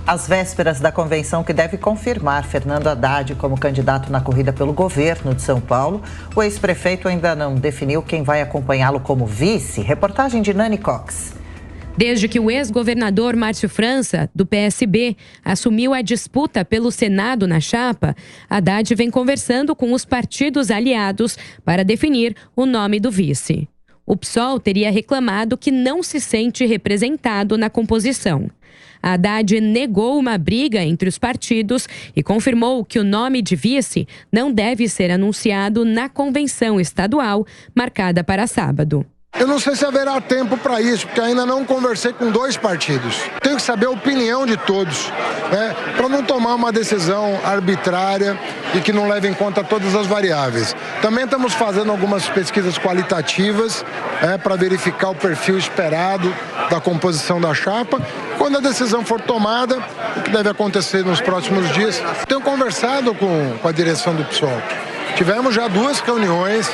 Às vésperas da convenção que deve confirmar Fernando Haddad como candidato na corrida pelo governo de São Paulo, o ex-prefeito ainda não definiu quem vai acompanhá-lo como vice. Reportagem de Nani Cox. Desde que o ex-governador Márcio França, do PSB, assumiu a disputa pelo Senado na chapa, Haddad vem conversando com os partidos aliados para definir o nome do vice. O PSOL teria reclamado que não se sente representado na composição. Haddad negou uma briga entre os partidos e confirmou que o nome de vice não deve ser anunciado na convenção estadual, marcada para sábado. Eu não sei se haverá tempo para isso, porque ainda não conversei com 2 partidos. Tenho que saber a opinião de todos, né, para não tomar uma decisão arbitrária e que não leve em conta todas as variáveis. Também estamos fazendo algumas pesquisas qualitativas para verificar o perfil esperado da composição da chapa. Quando a decisão for tomada, o que deve acontecer nos próximos dias, tenho conversado com a direção do PSOL. Tivemos já 2 reuniões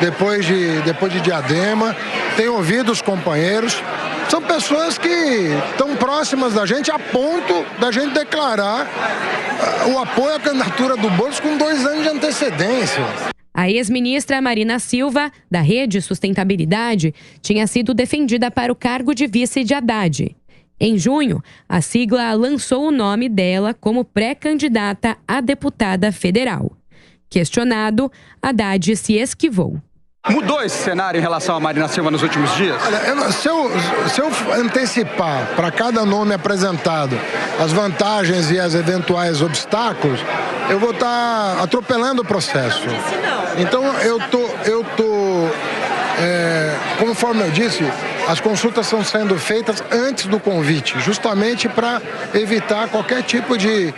depois de Diadema, tenho ouvido os companheiros. São pessoas que estão próximas da gente a ponto da gente declarar o apoio à candidatura do Boulos com 2 anos de antecedência. A ex-ministra Marina Silva, da Rede Sustentabilidade, tinha sido defendida para o cargo de vice de Haddad. Em junho, a sigla lançou o nome dela como pré-candidata a deputada federal. Questionado, Haddad se esquivou. Mudou esse cenário em relação a Marina Silva nos últimos dias? Olha, se eu antecipar para cada nome apresentado as vantagens e as eventuais obstáculos, eu vou estar atropelando o processo. Então, conforme eu disse, as consultas estão sendo feitas antes do convite, justamente para evitar qualquer tipo de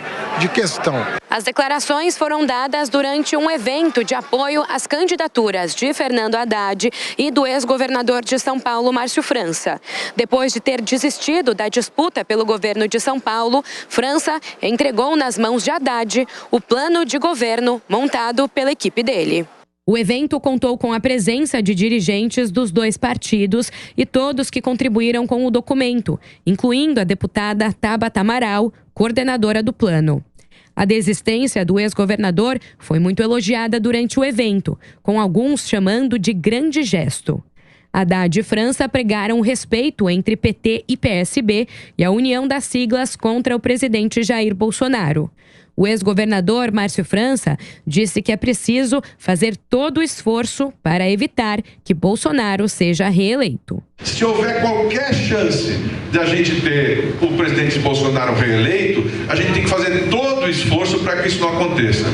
questão. As declarações foram dadas durante um evento de apoio às candidaturas de Fernando Haddad e do ex-governador de São Paulo, Márcio França. Depois de ter desistido da disputa pelo governo de São Paulo, França entregou nas mãos de Haddad o plano de governo montado pela equipe dele. O evento contou com a presença de dirigentes dos 2 partidos e todos que contribuíram com o documento, incluindo a deputada Tabata Amaral, coordenadora do plano. A desistência do ex-governador foi muito elogiada durante o evento, com alguns chamando de grande gesto. Haddad e França pregaram respeito entre PT e PSB e a união das siglas contra o presidente Jair Bolsonaro. O ex-governador Márcio França disse que é preciso fazer todo o esforço para evitar que Bolsonaro seja reeleito. Se houver qualquer chance de a gente ter o presidente Bolsonaro reeleito, a gente tem que fazer todo o esforço para que isso não aconteça.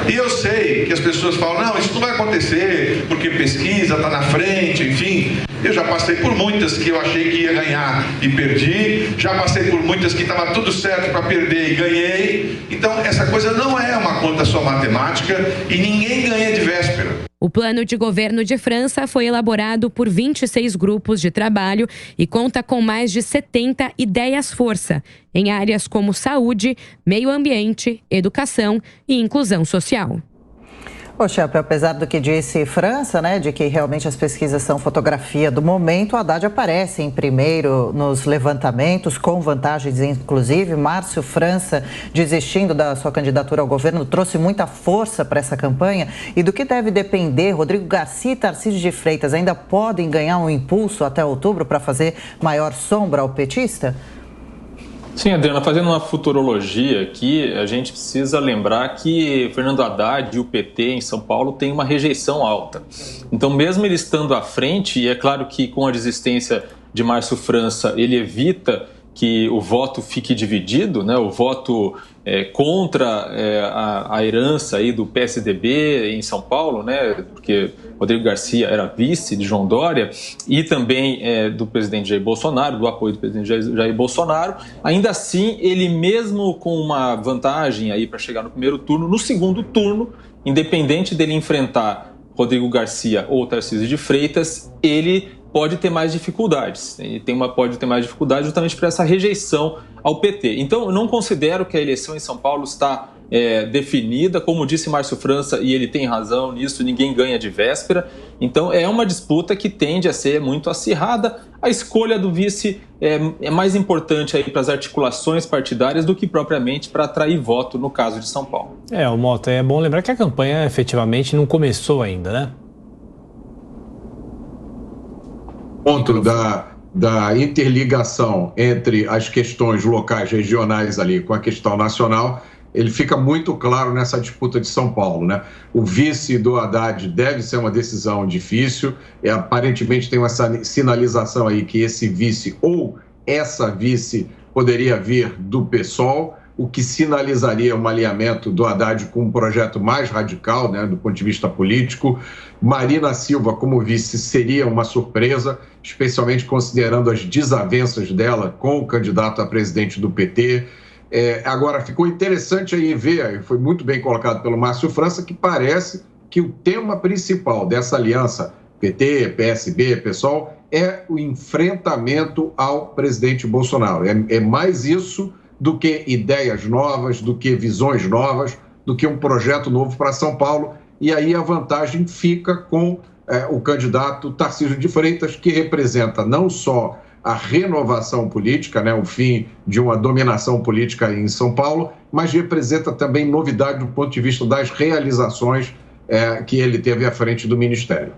E eu sei que as pessoas falam, não, isso não vai acontecer, porque pesquisa está na frente, enfim. Eu já passei por muitas que eu achei que ia ganhar e perdi, já passei por muitas que estava tudo certo para perder e ganhei. Então, essa coisa não é uma conta só matemática e ninguém ganha de véspera. O plano de governo de França foi elaborado por 26 grupos de trabalho e conta com mais de 70 ideias-força em áreas como saúde, meio ambiente, educação e inclusão social. Ô, Chapa, apesar do que disse França, né, de que realmente as pesquisas são fotografia do momento, o Haddad aparece em primeiro nos levantamentos, com vantagens inclusive. Márcio França, desistindo da sua candidatura ao governo, trouxe muita força para essa campanha. E do que deve depender, Rodrigo Garcia e Tarcísio de Freitas ainda podem ganhar um impulso até outubro para fazer maior sombra ao petista? Sim, Adriana, fazendo uma futurologia aqui, a gente precisa lembrar que Fernando Haddad e o PT em São Paulo têm uma rejeição alta. Então, mesmo ele estando à frente, e é claro que com a desistência de Márcio França, ele evita que o voto fique dividido, né? O voto contra a herança aí do PSDB em São Paulo, né? Porque Rodrigo Garcia era vice de João Dória, e também do presidente Jair Bolsonaro, do apoio do presidente Jair Bolsonaro. Ainda assim, ele mesmo com uma vantagem aí para chegar no primeiro turno, no segundo turno, independente dele enfrentar Rodrigo Garcia ou Tarcísio de Freitas, ele pode ter mais dificuldades. Ele pode ter mais dificuldades justamente por essa rejeição ao PT. Então, eu não considero que a eleição em São Paulo está definida. Como disse Márcio França, e ele tem razão nisso, ninguém ganha de véspera. Então é uma disputa que tende a ser muito acirrada. A escolha do vice é mais importante aí para as articulações partidárias do que propriamente para atrair voto no caso de São Paulo. O Mota, é bom lembrar que a campanha efetivamente não começou ainda, né? Ponto da interligação entre as questões locais, regionais ali com a questão nacional, ele fica muito claro nessa disputa de São Paulo, né? O vice do Haddad deve ser uma decisão difícil, aparentemente tem uma sinalização aí que esse vice ou essa vice poderia vir do PSOL, o que sinalizaria um alinhamento do Haddad com um projeto mais radical, né, do ponto de vista político. Marina Silva como vice seria uma surpresa, especialmente considerando as desavenças dela com o candidato a presidente do PT. Agora, ficou interessante aí ver, foi muito bem colocado pelo Márcio França, que parece que o tema principal dessa aliança PT, PSB, PSOL, é o enfrentamento ao presidente Bolsonaro. É mais isso do que ideias novas, do que visões novas, do que um projeto novo para São Paulo. E aí a vantagem fica com o candidato Tarcísio de Freitas, que representa não só a renovação política, né, o fim de uma dominação política em São Paulo, mas representa também novidade do ponto de vista das realizações que ele teve à frente do Ministério.